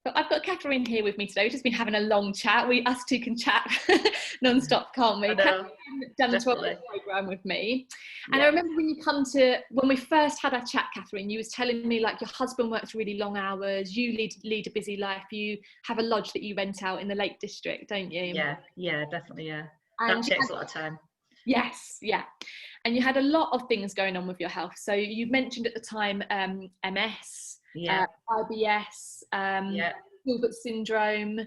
So I've got Catherine here with me today. We've just been having a long chat. Us two can chat non-stop, can't we? Catherine's done the 12-week programme with me. And I remember when we first had our chat, Catherine, you was telling me like your husband works really long hours, you lead a busy life, you have a lodge that you rent out in the Lake District, don't you? Yeah, definitely, yeah. And that takes a lot of time. Yes, yeah. And you had a lot of things going on with your health. So you mentioned at the time MS, IBS, Gilbert syndrome.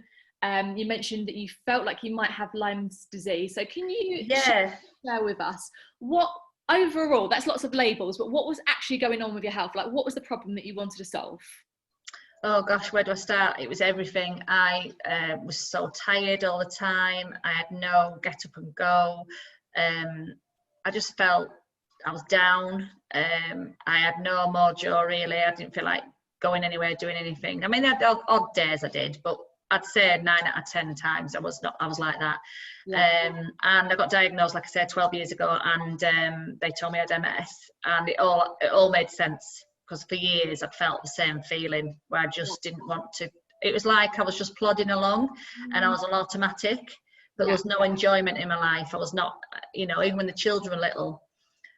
You mentioned that you felt like you might have Lyme's disease. So can you share with us what overall, that's lots of labels, but what was actually going on with your health? Like what was the problem that you wanted to solve? Oh gosh, where do I start? It was everything. I was so tired all the time. I had no get up and go. I just felt I was down. I had no mojo really. I didn't feel like going anywhere, doing anything. I mean, I had odd days I did, but I'd say 9 out of 10 times I was like that. And I got diagnosed, like I said, 12 years ago, and they told me I had MS, and it all made sense, because for years I'd felt the same feeling where I just didn't want to. It was like I was just plodding along and I was on automatic, but there was no enjoyment in my life. I was not, even when the children were little,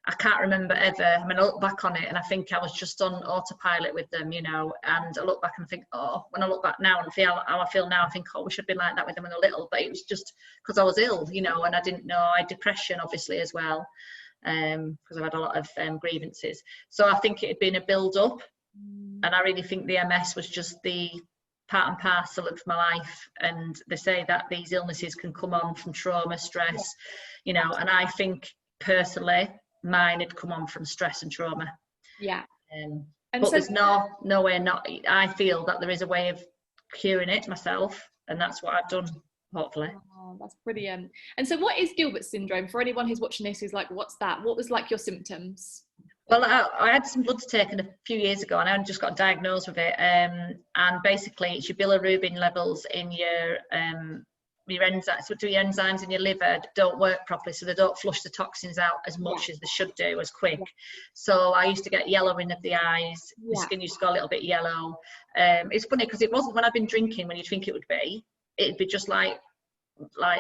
I can't remember ever. I mean, I look back on it and I think I was just on autopilot with them, and I look back and think, when I look back now and feel how I feel now, I think, we should have been like that with them when they were little. But it was just because I was ill, and I didn't know. I had depression, obviously, as well, because I've had a lot of grievances. So I think it had been a build-up, and I really think the MS was just the part and parcel of my life. And they say that these illnesses can come on from trauma, stress, and I think personally mine had come on from stress and trauma. But so there's no way not. I feel that there is a way of curing it myself, and that's what I've done, hopefully. That's brilliant. And so what is Gilbert syndrome, for anyone who's watching this who's like, what's that? What was like your symptoms? Well, I had some bloods taken a few years ago, and I just got diagnosed with it. And basically, it's your bilirubin levels in your enzymes. So your enzymes in your liver don't work properly, so they don't flush the toxins out as much as they should do, as quick. So I used to get yellowing of the eyes. The skin used to go a little bit yellow. It's funny because it wasn't when I've been drinking when you think it would be. It'd be just like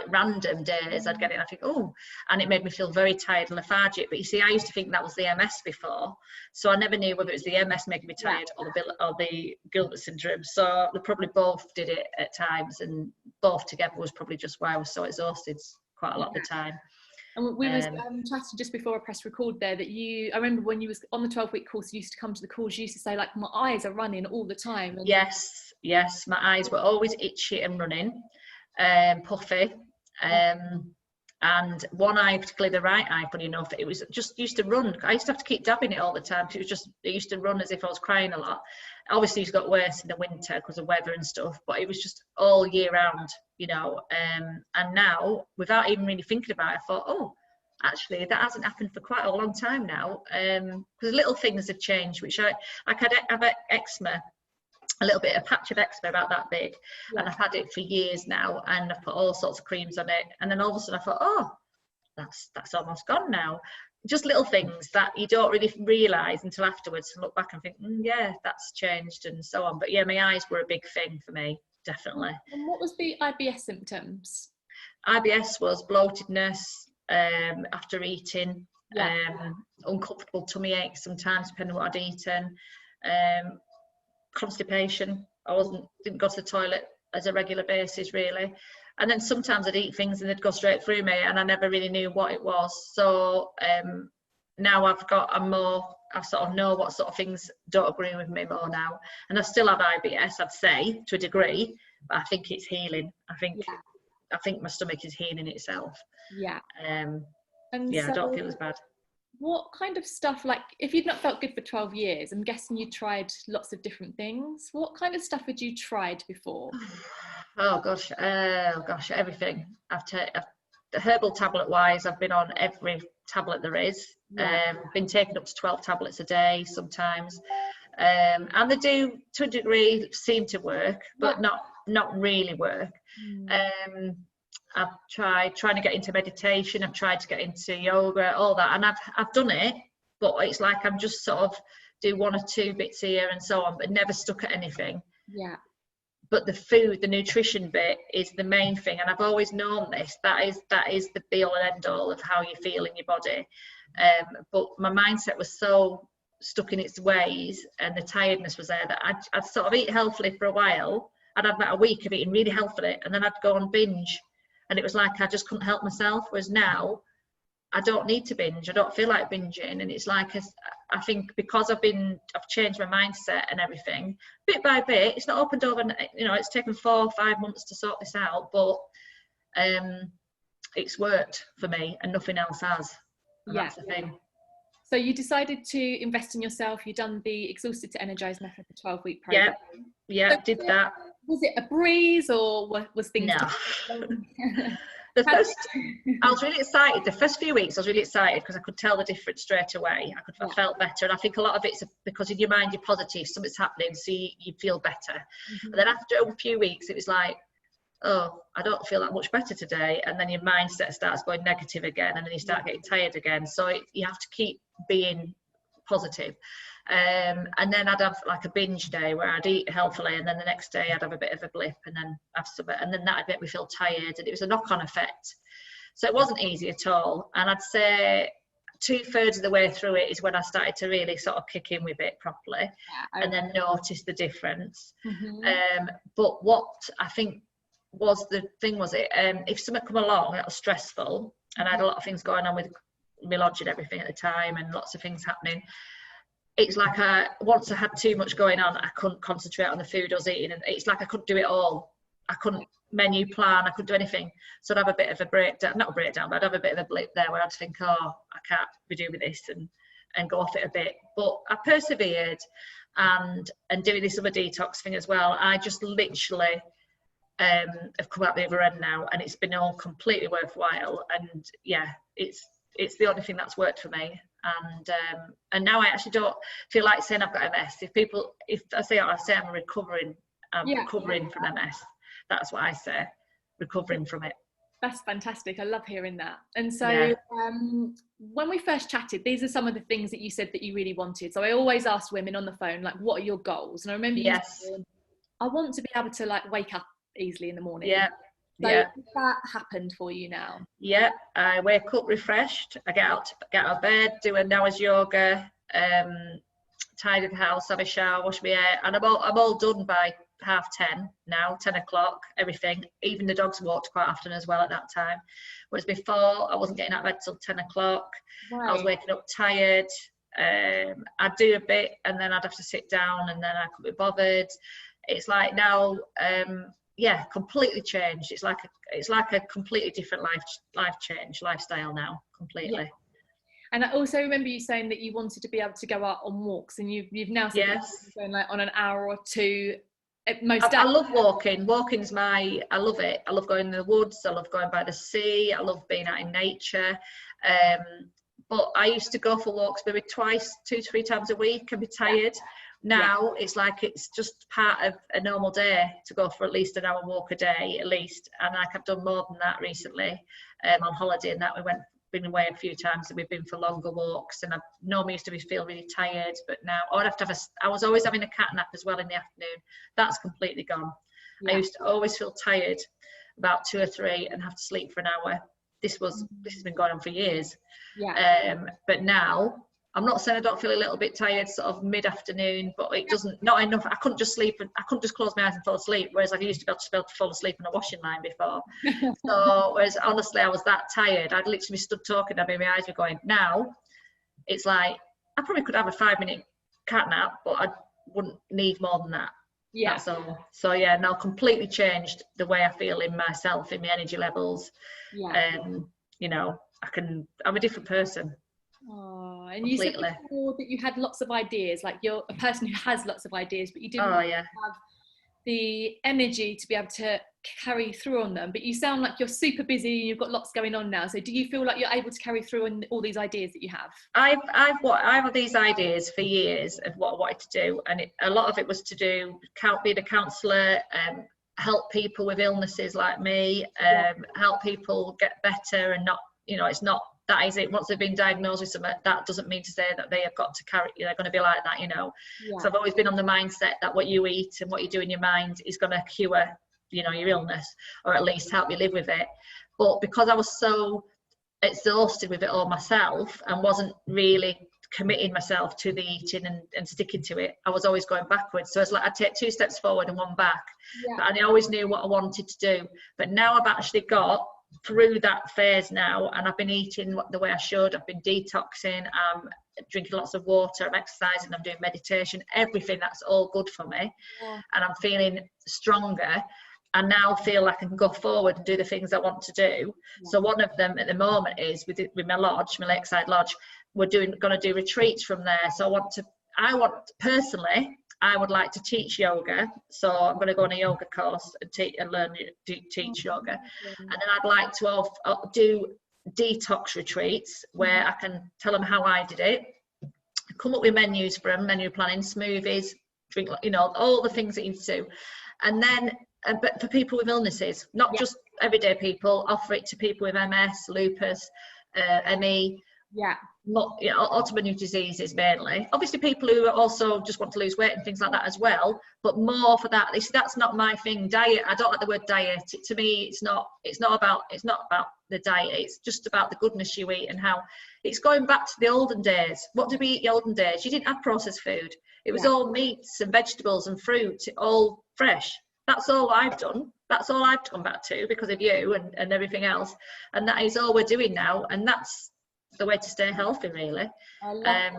random days I'd get it and I think, and it made me feel very tired and lethargic. But you see, I used to think that was the MS before, so I never knew whether it was the MS making me tired or the Gilbert syndrome. So they probably both did it at times, and both together was probably just why I was so exhausted quite a lot of the time. And we was chatting just before I pressed record there that I remember when you was on the 12-week course, you used to come to the course, you used to say like, my eyes are running all the time. And yes, my eyes were always itchy and running. Puffy, and one eye, particularly the right eye, funny enough, it was just used to run. I used to have to keep dabbing it all the time. It used to run as if I was crying a lot. Obviously it's got worse in the winter because of weather and stuff, but it was just all year round, and now, without even really thinking about it, I thought, actually that hasn't happened for quite a long time now, because little things have changed, which I have eczema, a patch of eczema about that big, and I've had it for years now, and I've put all sorts of creams on it, and then all of a sudden I thought, that's almost gone now. Just little things that you don't really realise until afterwards, and look back and think, that's changed, and so on. But my eyes were a big thing for me, definitely. And what was the IBS symptoms? IBS was bloatedness after eating, uncomfortable tummy aches sometimes depending on what I'd eaten, constipation. I didn't go to the toilet as a regular basis really, and then sometimes I'd eat things and they'd go straight through me and I never really knew what it was. So now I sort of know what sort of things don't agree with me more now, and I still have IBS, I'd say, to a degree, but I think it's healing. I think my stomach is healing itself. I don't feel as bad. What kind of stuff, like if you'd not felt good for 12 years, I'm guessing you tried lots of different things. What kind of stuff had you tried before? Oh gosh, everything. The herbal tablet wise, I've been on every tablet there is. Been taking up to 12 tablets a day sometimes, and they do to a degree seem to work, but not really work. I've tried trying to get into meditation, I've tried to get into yoga, all that, and I've done it, but it's like I'm just sort of do 1 or 2 bits here and so on, but never stuck at anything. but the food, the nutrition bit is the main thing. And I've always known this, that is the be all and end all of how you feel in your body. But my mindset was so stuck in its ways, and the tiredness was there, that I'd sort of eat healthily for a while. I'd have about a week of eating really healthily, and then I'd go on binge, and it was like I just couldn't help myself. Whereas now I don't need to binge, I don't feel like binging, and it's like I think because I've changed my mindset and everything bit by bit. It's not opened overnight, you know, it's taken 4 or 5 months to sort this out, but it's worked for me, and nothing else has. And that's the thing. So you decided to invest in yourself. You've done the Exhausted to Energized method for 12-week program. Yeah, so did that. Was it a breeze, or was things? No. I was really excited. The first few weeks I was really excited because I could tell the difference straight away. I felt better, and I think a lot of it's because in your mind you're positive, something's happening, so you feel better. But then after a few weeks it was like, oh, I don't feel that much better today, and then your mindset starts going negative again, and then you start getting tired again. So you have to keep being positive. And then I'd have like a binge day where I'd eat healthily, and then the next day I'd have a bit of a blip, and then have some, and then that'd make me feel tired, and it was a knock-on effect. So it wasn't easy at all. And I'd say 2/3 of the way through it is when I started to really sort of kick in with it properly, and then notice the difference. But what I think was the thing was if something come along that was stressful, and I had a lot of things going on with my lodge and everything at the time, and lots of things happening, it's like once I had too much going on, I couldn't concentrate on the food I was eating, and it's like I couldn't do it all. I couldn't menu plan, I couldn't do anything. So I'd have a bit of a breakdown, not a breakdown, but I'd have a bit of a blip there where I'd think, oh, I can't be doing this, and go off it a bit. But I persevered, and doing this other detox thing as well. I just literally have come out the other end now, and it's been all completely worthwhile. And yeah, it's the only thing that's worked for me. And now I actually don't feel like saying I've got MS. If I say I'm recovering from MS. That's what I say, recovering from it. That's fantastic. I love hearing that. And so when we first chatted, these are some of the things that you said that you really wanted. So I always ask women on the phone, like, what are your goals? And I remember you saying, I want to be able to like wake up easily in the morning. So has that happened for you now? Yeah, I wake up refreshed. I get out of bed, do an hour's yoga, tidy the house, have a shower, wash my hair, and I'm all done by 10:30 now, 10 o'clock, everything. Even the dogs walked quite often as well at that time. Whereas before, I wasn't getting out of bed till 10 o'clock. Right. I was waking up tired. I'd do a bit, and then I'd have to sit down, and then I couldn't be bothered. It's like now, completely changed. It's like a completely different lifestyle now, completely. Yeah. And I also remember you saying that you wanted to be able to go out on walks, and you've now said going like on an hour or two. I love walking. I love it. I love going in the woods. I love going by the sea. I love being out in nature. But I used to go for walks maybe 2-3 times a week and be tired. Now it's like it's just part of a normal day to go for at least an hour walk a day, at least. And like I've done more than that recently on holiday, and that been away a few times, and we've been for longer walks. And I normally used to feel really tired, but now I was always having a cat nap as well in the afternoon. That's completely gone. I used to always feel tired about 2 or 3 and have to sleep for an hour. This has been going on for years. But now, I'm not saying I don't feel a little bit tired sort of mid-afternoon, but it doesn't, not enough. I couldn't just close my eyes and fall asleep, whereas I used to be able to fall asleep on a washing line before. So, whereas honestly, I was that tired, I'd literally be stood talking, my eyes were going. Now, it's like, I probably could have a 5-minute cat nap, but I wouldn't need more than that. Yeah. That's all. So yeah, now completely changed the way I feel in myself, in my energy levels. Yeah. I'm a different person. Oh, and you said before that you had lots of ideas, like you're a person who has lots of ideas, but you didn't have the energy to be able to carry through on them. But you sound like you're super busy, you've got lots going on now. So do you feel like you're able to carry through on all these ideas that you have? I've had these ideas for years of what I wanted to do, and a lot of it was to do being a counsellor, help people with illnesses like me, help people get better, and not, it's not that is it. Once they've been diagnosed with something, that doesn't mean to say that they have got to carry, they're going to be like that, you know. So I've always been on the mindset that what you eat and what you do in your mind is going to cure, you know, your illness, or at least help you live with it. But because I was so exhausted with it all myself and wasn't really committing myself to the eating and sticking to it, I was always going backwards. So it's like I'd take 2 steps forward and 1 back. And I always knew what I wanted to do. But now I've actually got through that phase now, and I've been eating the way I should. I've been detoxing, drinking lots of water, I'm exercising, I'm doing meditation, everything. That's all good for me. And I'm feeling stronger. I now feel like I can go forward and do the things I want to do. So one of them at the moment is with my lodge, my Lakeside Lodge. We're going to do retreats from there. So I would like to teach yoga. So I'm going to go on a yoga course and teach yoga. And then I'd like to do detox retreats where I can tell them how I did it, come up with menus for them, menu planning, smoothies, drink, you know, all the things that you need to do. And then, but for people with illnesses, not just everyday people, offer it to people with MS, lupus, ME, autoimmune diseases mainly. Obviously people who also just want to lose weight and things like that as well, but more for that. That's not my thing. Diet, I don't like the word diet. To me, it's not about the diet. It's just about the goodness you eat and how it's going back to the olden days. What did we eat in the olden days? You didn't have processed food. It was all meats and vegetables and fruit, all fresh. That's all I've done. That's all I've come back to because of you and everything else. And that is all we're doing now. And that's the way to stay healthy, really. I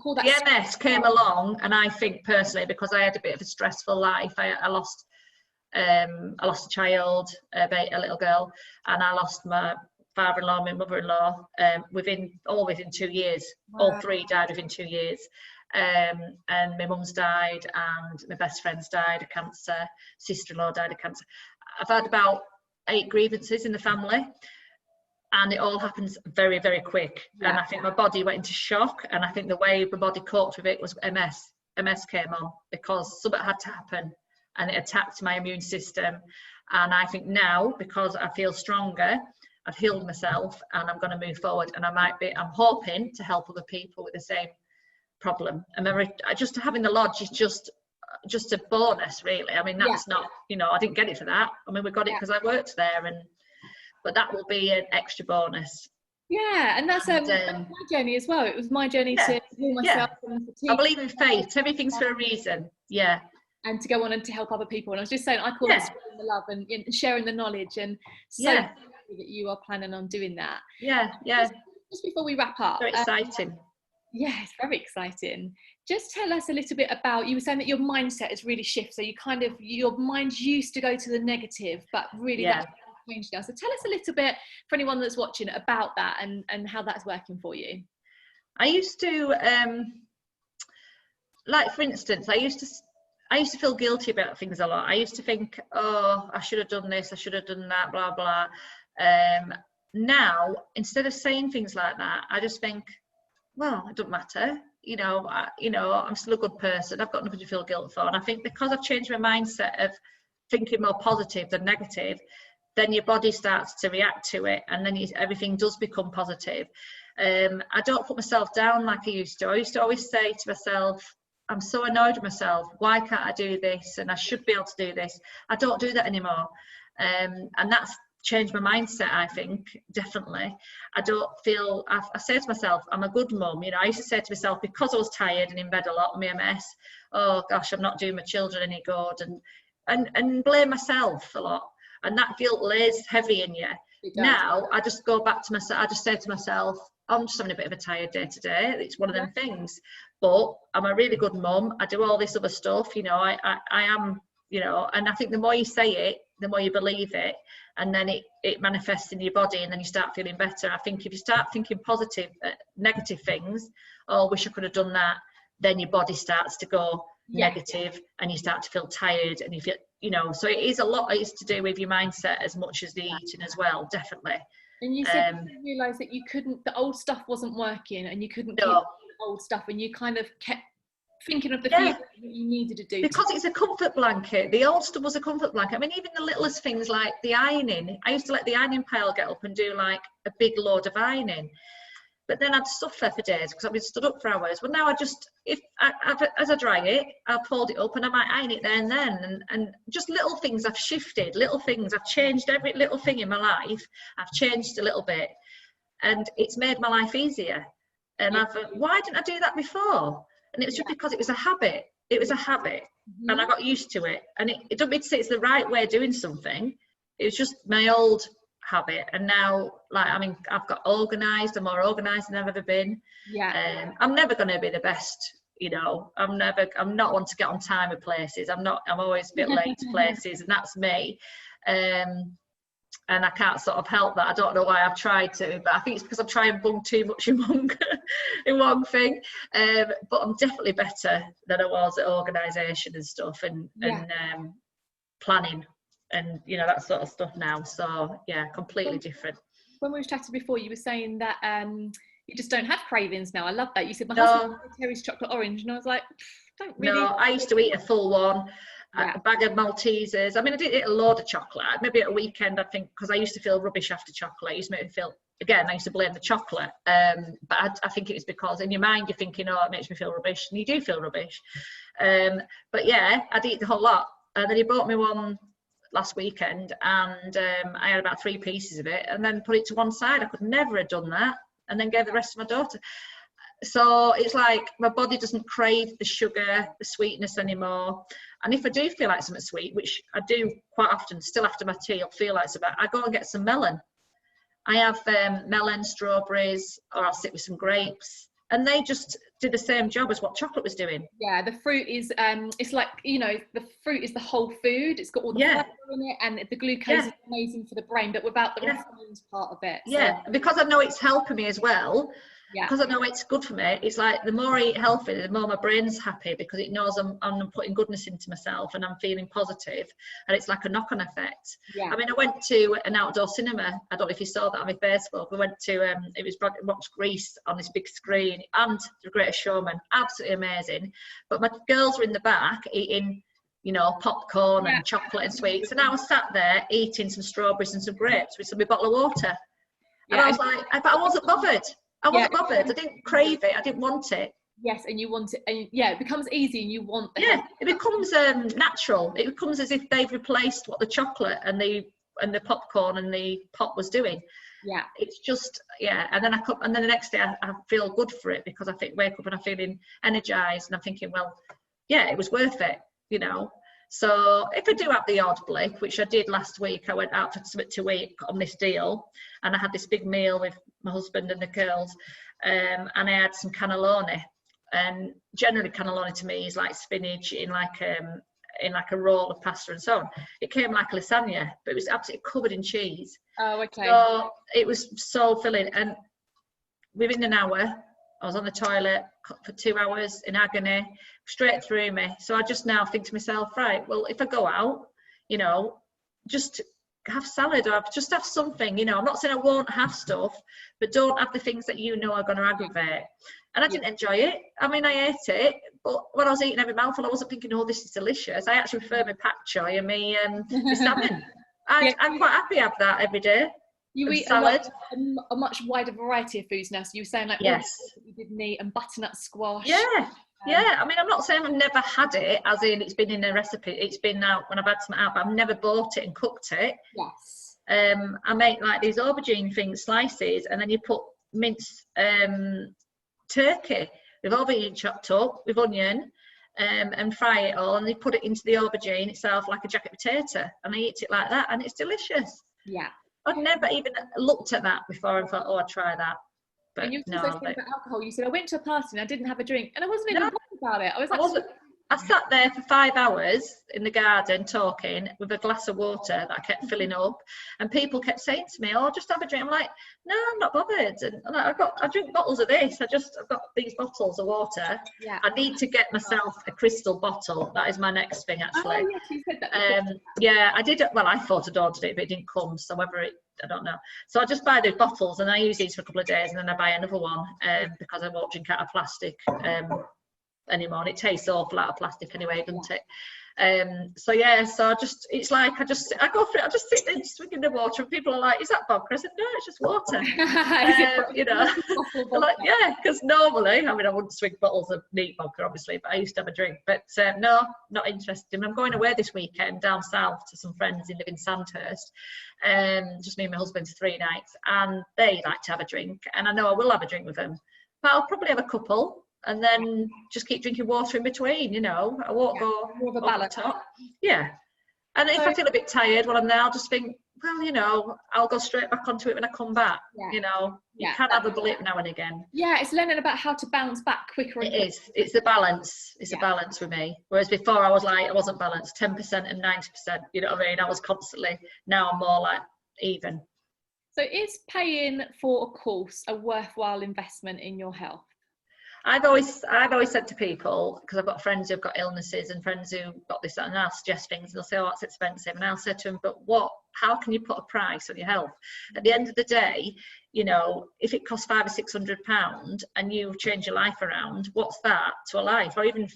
call that the MS came along, and I think personally, because I had a bit of a stressful life, I lost a child, a little girl, and I lost my father-in-law, my mother-in-law, within 2 years. All 3 died within 2 years. And my mum's died, and my best friend's died of cancer, sister-in-law died of cancer. I've had about 8 grievances in the family, and it all happens very, very quick. And I think my body went into shock, and I think the way my body coped with it was MS came on because something had to happen, and it attacked my immune system. And I think now, because I feel stronger, I've healed myself, and I'm going to move forward, and I'm hoping to help other people with the same problem. And just having the lodge is just a bonus, really. I mean, that's not, you know, I didn't get it for that. I mean, we got it because I worked there, but that will be an extra bonus. And that's my journey as well. It was my journey to heal myself. And to I believe in fate. Everything's for a reason. And to go on and to help other people. And I was just saying, I call it spreading the love and sharing the knowledge, and so happy that you are planning on doing that. Just before we wrap up, very exciting. It's very exciting. Just tell us a little bit about, you were saying that your mindset has really shifted. So your mind used to go to the negative, but really that's changed now. So tell us a little bit, for anyone that's watching, about that and how that's working for you. I used to, like for instance, I used to feel guilty about things a lot. I used to think, oh, I should have done this, I should have done that, blah, blah. Now, instead of saying things like that, I just think, well, it doesn't matter. You know, I'm still a good person. I've got nothing to feel guilt for. And I think because I've changed my mindset of thinking more positive than negative, then your body starts to react to it, and then everything does become positive. I don't put myself down like I used to. I used to always say to myself, I'm so annoyed with myself. Why can't I do this? And I should be able to do this. I don't do that anymore. And that's changed my mindset, I think, definitely. I don't feel, I say to myself, I'm a good mum. You know, I used to say to myself, because I was tired and in bed a lot with my MS, oh gosh, I'm not doing my children any good, and blame myself a lot. And that guilt lays heavy in you. Now, I just go back to myself, I just say to myself, I'm just having a bit of a tired day today. It's one of them things. But I'm a really good mum. I do all this other stuff, you know, I am, you know, and I think the more you say it, the more you believe it, and then it manifests in your body, and then you start feeling better. I think if you start thinking positive, negative things, oh, wish I could have done that, then your body starts to go negative, and you start to feel tired, and you feel, you know, so it is a lot. It's to do with your mindset as much as the eating as well, definitely. And you said you realised that the old stuff wasn't working, and you couldn't keep the old stuff, and you kind of kept thinking of the future that you needed to do. Because it's a comfort blanket. The old stuff was a comfort blanket. I mean, even the littlest things like the ironing. I used to let the ironing pile get up and do like a big load of ironing. But then I'd suffer for days because I've been stood up for hours. Well, now I just, as I dry it, I'll fold it up and I might iron it there and then. And just little things I've shifted, little things. I've changed every little thing in my life. I've changed a little bit. And it's made my life easier. And why didn't I do that before? And it was just because it was a habit. It was a habit. Mm-hmm. And I got used to it. And it don't mean to say it's the right way of doing something. It was just my old habit. And now, like, I mean, I've got organised. I'm more organised than I've ever been. Yeah. I'm never going to be the best, you know. I'm not one to get on time with places. I'm always a bit late to places, and that's me. And I can't sort of help that. I don't know why I've tried to, but I think it's because I'm trying to bung too much in one thing. But I'm definitely better than I was at organisation and stuff, and planning, and you know, that sort of stuff now. So yeah, completely different. When we chatted before, you were saying that you just don't have cravings now. I love that. You said my husband liked Terry's chocolate orange, and I was like, don't really. No, I used to eat a full one. A bag of Maltesers. I mean, I did eat a load of chocolate. Maybe at a weekend, I think, because I used to feel rubbish after chocolate. It used to make me feel, again, I used to blame the chocolate. But I think it was because in your mind, you're thinking, oh, it makes me feel rubbish. And you do feel rubbish. But yeah, I'd eat the whole lot. And then he bought me one last weekend, and I had about 3 pieces of it, and then put it to one side. I could never have done that. And then gave the rest to my daughter. So it's like my body doesn't crave the sugar, the sweetness anymore. And if I do feel like something sweet, which I do quite often, still after my tea, I'll feel like something, I go and get some melon. I have melon, strawberries, or I'll sit with some grapes. And they just do the same job as what chocolate was doing. Yeah, the fruit is, it's like, you know, the fruit is the whole food. It's got all the fiber in it, and the glucose is amazing for the brain, but without the refined part of it. Yeah, so. Because I know it's helping me as well. Yeah. Because I know it's good for me. It's like the more I eat healthy, the more my brain's happy, because it knows I'm putting goodness into myself and I'm feeling positive, and it's like a knock-on effect. Yeah. I mean, I went to an outdoor cinema. I don't know if you saw that on my Facebook. We went to it was watched Grease on this big screen, and The Greatest Showman. Absolutely amazing. But my girls were in the back eating, you know, popcorn and chocolate and sweets, and I was sat there eating some strawberries and some grapes with some bottle of water. And I was like, but I wasn't bothered. I wasn't bothered. I didn't crave it. I didn't want it. Yes, and you want it, and it becomes easy, and you want. It becomes natural. It becomes as if they've replaced what the chocolate and the popcorn and the pop was doing. Yeah, it's just and then the next day I feel good for it, because I wake up and I'm feeling energized, and I'm thinking, well, yeah, it was worth it, you know. So if I do have the odd blip, which I did last week, I went out for something to eat on this deal, and I had this big meal with my husband and the girls, and I had some cannelloni. And generally cannelloni to me is like spinach in like a roll of pasta and so on. It came like lasagna, but it was absolutely covered in cheese. Oh, okay. So it was so filling, and within an hour I was on the toilet for 2 hours in agony, straight through me. So I just now think to myself, right, well, if I go out, you know, just have salad, or just have something, you know. I'm not saying I won't have stuff, but don't have the things that you know are going to aggravate. And I didn't enjoy it. I mean, I ate it, but when I was eating every mouthful, I wasn't thinking, oh, this is delicious. I actually prefer my pak choy and my salmon. I'm quite happy to have that every day. You eat salad. A much wider variety of foods now. So you were saying like you didn't eat, and butternut squash. Yeah, I mean, I'm not saying I've never had it, as in it's been in a recipe. It's been out when I've had something out, but I've never bought it and cooked it. Yes. I make like these aubergine slices, and then you put minced turkey with aubergine chopped up with onion, and fry it all, and they put it into the aubergine itself like a jacket potato, and I eat it like that, and it's delicious. Yeah. I'd never even looked at that before and thought, oh, I'd try that. But and you were saying about alcohol. You said, I went to a party and I didn't have a drink, and I wasn't even bothered about it. I sat there for 5 hours in the garden talking with a glass of water that I kept filling up, and people kept saying to me, oh, just have a drink. I'm like, no, I'm not bothered. And I drink bottles of this. I've got these bottles of water. Yeah. I need to get myself a crystal bottle. That is my next thing, actually. Oh, yes, you said that. I did. Well, I thought I'd ordered it, but it didn't come. So I don't know. So I just buy those bottles, and I use these for a couple of days, and then I buy another one, because I won't drink out of plastic anymore, and it tastes awful out of plastic anyway, doesn't it? So yeah, so I go for it. I just sit there swinging the water, and people are like, "Is that vodka?" I said, "No, it's just water." You know, like, yeah, because normally, I mean, I wouldn't swing bottles of neat vodka, obviously, but I used to have a drink. But no, not interested. I'm going away this weekend down south to some friends who live in Sandhurst. Just me and my husband for 3 nights, and they like to have a drink, and I know I will have a drink with them, but I'll probably have a couple. And then just keep drinking water in between, you know. I won't go more of a over the top. Yeah. And if I feel a bit tired while I'm there, I'll just think, well, you know, I'll go straight back onto it when I come back. You know, you can have a blip now and again. Yeah, it's learning about how to bounce back quicker. It is. It's a balance. It's a balance for me. Whereas before I was like, I wasn't balanced, 10% and 90%. You know what I mean? I was constantly. Now I'm more like even. So is paying for a course a worthwhile investment in your health? I've always said to people, because I've got friends who've got illnesses and friends who got this, and I'll suggest things and they'll say, oh, it's expensive. And I'll say to them, but how can you put a price on your health? At the end of the day, you know, if it costs £500 or £600 and you change your life around, what's that to a life? Or even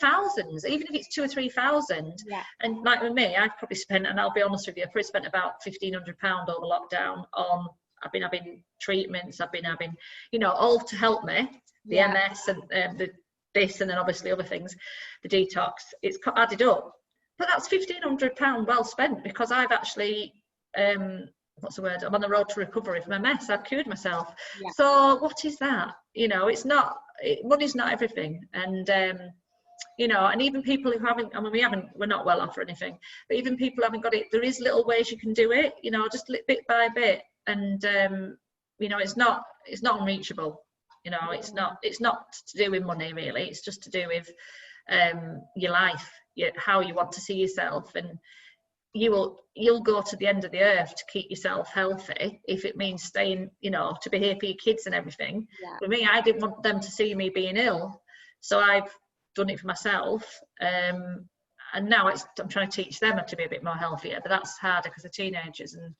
thousands, even if it's 2,000 or 3,000. Yeah. And like with me, I've probably spent, and I'll be honest with you, I've probably spent about £1,500 over lockdown on, I've been having treatments, I've been having, you know, all to help me. The MS and this, and then obviously other things, the detox, it's added up. But that's £1,500 well spent, because I've actually, what's the word? I'm on the road to recovery from MS. I've cured myself. Yeah. So what is that? You know, it's not, money's not everything. And, you know, and even people who haven't, I mean, we're not well off or anything, but even people who haven't got it, there is little ways you can do it, you know, just bit by bit. And, you know, it's not unreachable. You know, it's not to do with money really. It's just to do with your life, how you want to see yourself, and you'll go to the end of the earth to keep yourself healthy if it means staying, you know, to be here for your kids and everything. Yeah. For me, I didn't want them to see me being ill, so I've done it for myself. And now I'm trying to teach them to be a bit more healthier, but that's harder because they're teenagers. And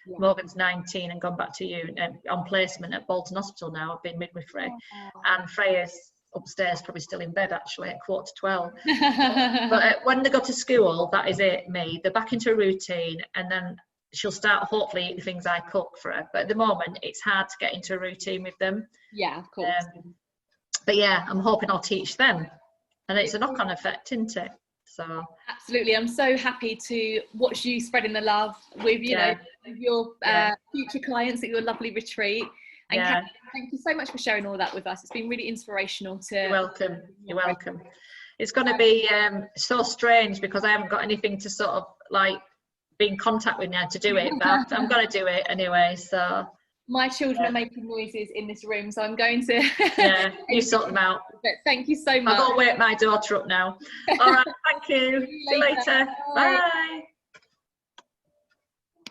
yeah. Morgan's 19 and gone back to you on placement at Bolton Hospital now. I've been midwifery, and Freya's upstairs, probably still in bed actually at 11:45. But when they go to school, that is it. They're back into a routine, and then she'll start hopefully eating the things I cook for her. But at the moment, it's hard to get into a routine with them. Yeah, of course. But yeah, I'm hoping I'll teach them, and it's a knock-on effect, isn't it? So absolutely, I'm so happy to watch you spreading the love with know your future clients at your lovely retreat. And Catherine, thank you so much for sharing all that with us. It's been really inspirational to. You're welcome. You're welcome. It's going to be so strange because I haven't got anything to sort of like be in contact with now to do it, but I'm going to do it anyway. So. My children are making noises in this room, so I'm going to. Yeah, you sort them out. But thank you so much. I've got to wake my daughter up now. All right, thank you. See you later. Bye.